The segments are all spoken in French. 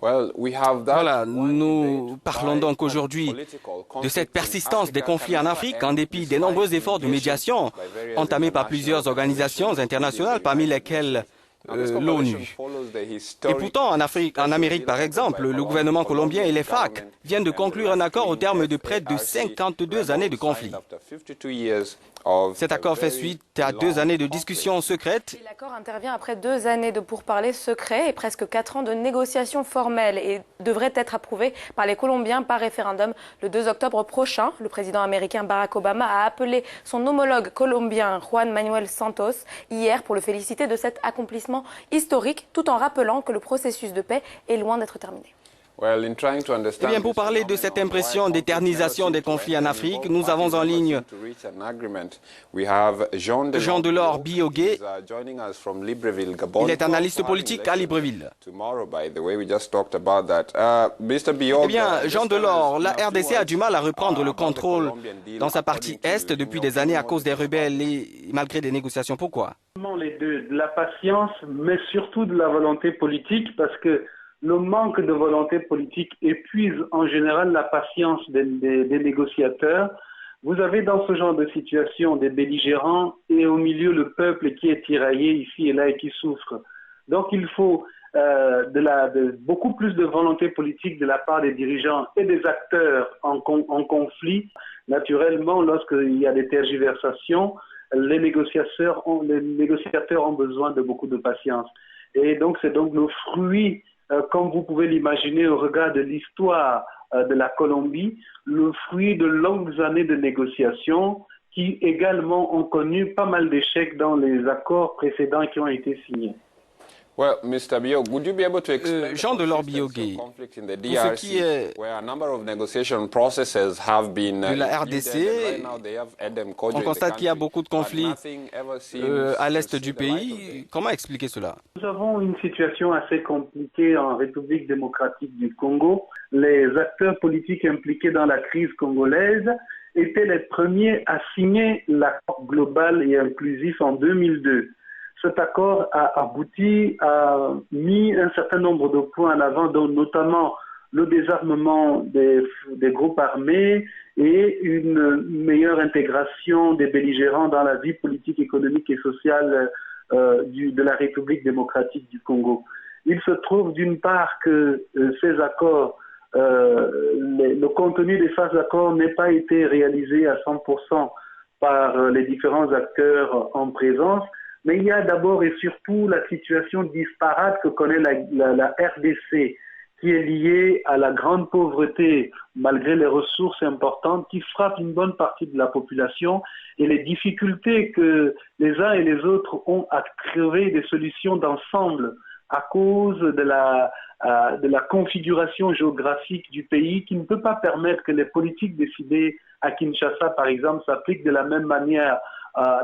Voilà, nous parlons donc aujourd'hui de cette persistance des conflits en Afrique en dépit des nombreux efforts de médiation entamés par plusieurs organisations internationales, parmi lesquelles l'ONU. Et pourtant, en Amérique par exemple, le gouvernement colombien et les FARC viennent de conclure un accord au terme de près de 52 années de conflit. Cet accord fait suite à 2 années de discussions secrètes. L'accord intervient après 2 années de pourparlers secrets et presque 4 ans de négociations formelles et devrait être approuvé par les Colombiens par référendum le 2 octobre prochain. Le président américain Barack Obama a appelé son homologue colombien Juan Manuel Santos hier pour le féliciter de cet accomplissement historique, tout en rappelant que le processus de paix est loin d'être terminé. Eh bien, pour parler de cette impression d'éternisation des conflits en Afrique, nous avons en ligne Jean Delors Biogué. Il est analyste politique à Libreville. Eh bien, Jean Delors, la RDC a du mal à reprendre le contrôle dans sa partie Est depuis des années à cause des rebelles et malgré des négociations. Pourquoi? Les deux, de la patience, mais surtout de la volonté politique, parce que le manque de volonté politique épuise en général la patience des négociateurs. Vous avez dans ce genre de situation des belligérants et au milieu le peuple qui est tiraillé ici et là et qui souffre. Donc il faut beaucoup plus de volonté politique de la part des dirigeants et des acteurs en conflit. Naturellement, lorsqu'il y a des tergiversations, les négociateurs ont besoin de beaucoup de patience. Et donc c'est donc le fruit, comme vous pouvez l'imaginer au regard de l'histoire de la Colombie, le fruit de longues années de négociations qui également ont connu pas mal d'échecs dans les accords précédents qui ont été signés. Jean Delors Biogué, pour ce qui est de la RDC, on constate qu'il y a beaucoup de conflits à l'est du pays. Comment expliquer cela? Nous avons une situation assez compliquée en République démocratique du Congo. Les acteurs politiques impliqués dans la crise congolaise étaient les premiers à signer l'accord global et inclusif en 2002. Cet accord a abouti, a mis un certain nombre de points en avant, dont notamment le désarmement des groupes armés et une meilleure intégration des belligérants dans la vie politique, économique et sociale de la République démocratique du Congo. Il se trouve d'une part que ces accords, le contenu de ces accords n'a pas été réalisé à 100% par les différents acteurs en présence. Mais il y a d'abord et surtout la situation disparate que connaît la RDC, qui est liée à la grande pauvreté, malgré les ressources importantes, qui frappent une bonne partie de la population, et les difficultés que les uns et les autres ont à trouver des solutions d'ensemble à cause de la configuration géographique du pays, qui ne peut pas permettre que les politiques décidées à Kinshasa, par exemple, s'appliquent de la même manière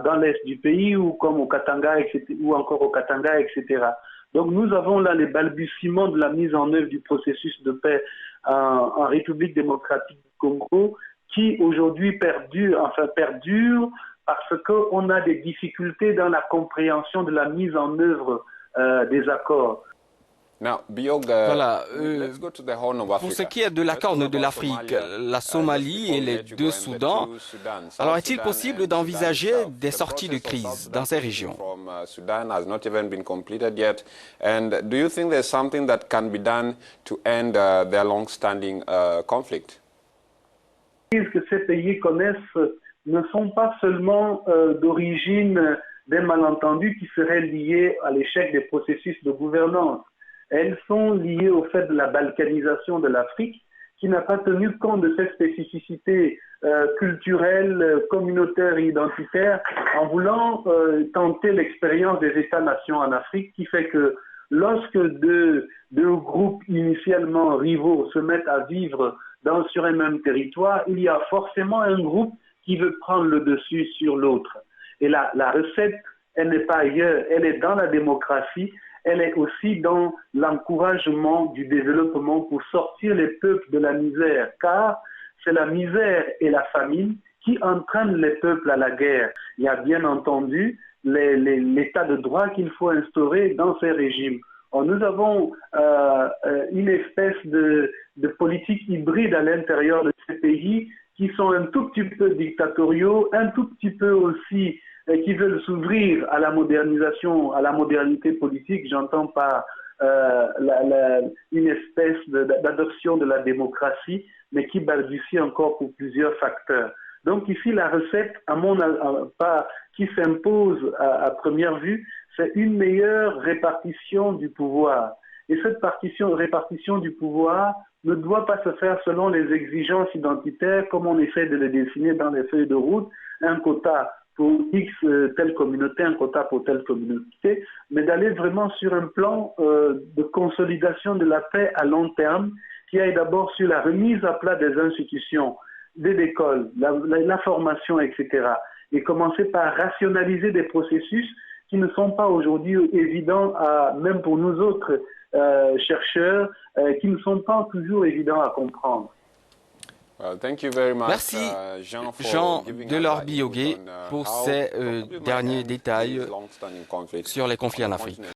dans l'est du pays ou comme au Katanga, etc., ou encore au Katanga, etc. Donc nous avons là les balbutiements de la mise en œuvre du processus de paix en République démocratique du Congo, qui aujourd'hui perdure parce qu'on a des difficultés dans la compréhension de la mise en œuvre des accords. Voilà. Pour ce qui est de la Corne de l'Afrique, la Somalie et les 2 Soudans, alors est-il possible d'envisager des sorties de crise dans ces régions? Les crises que ces pays connaissent ne sont pas seulement d'origine des malentendus qui seraient liés à l'échec des processus de gouvernance. Elles sont liées au fait de la balkanisation de l'Afrique, qui n'a pas tenu compte de cette spécificité culturelle, communautaire et identitaire, en voulant tenter l'expérience des États-nations en Afrique, qui fait que lorsque deux groupes initialement rivaux se mettent à vivre sur un même territoire, il y a forcément un groupe qui veut prendre le dessus sur l'autre. Et la recette, elle n'est pas ailleurs, elle est dans la démocratie. Elle est aussi dans l'encouragement du développement pour sortir les peuples de la misère, car c'est la misère et la famine qui entraînent les peuples à la guerre. Il y a bien entendu l'état de droit qu'il faut instaurer dans ces régimes. Nous avons une espèce de politique hybride à l'intérieur de ces pays qui sont un tout petit peu dictatoriaux, un tout petit peu aussi qui veulent s'ouvrir à la modernisation, à la modernité politique. J'entends par une espèce d'adoption de la démocratie, mais qui balbutie encore pour plusieurs facteurs. Donc ici, la recette, qui s'impose à première vue, c'est une meilleure répartition du pouvoir. Et cette répartition du pouvoir ne doit pas se faire selon les exigences identitaires comme on essaie de les dessiner dans les feuilles de route, un quota pour X telle communauté, un quota pour telle communauté, mais d'aller vraiment sur un plan de consolidation de la paix à long terme qui aille d'abord sur la remise à plat des institutions, des écoles, la formation, etc. Et commencer par rationaliser des processus qui ne sont pas aujourd'hui évidents, même pour nous autres chercheurs, qui ne sont pas toujours évidents à comprendre. Merci Jean Delors-Biogué pour ces derniers détails sur les conflits en Afrique.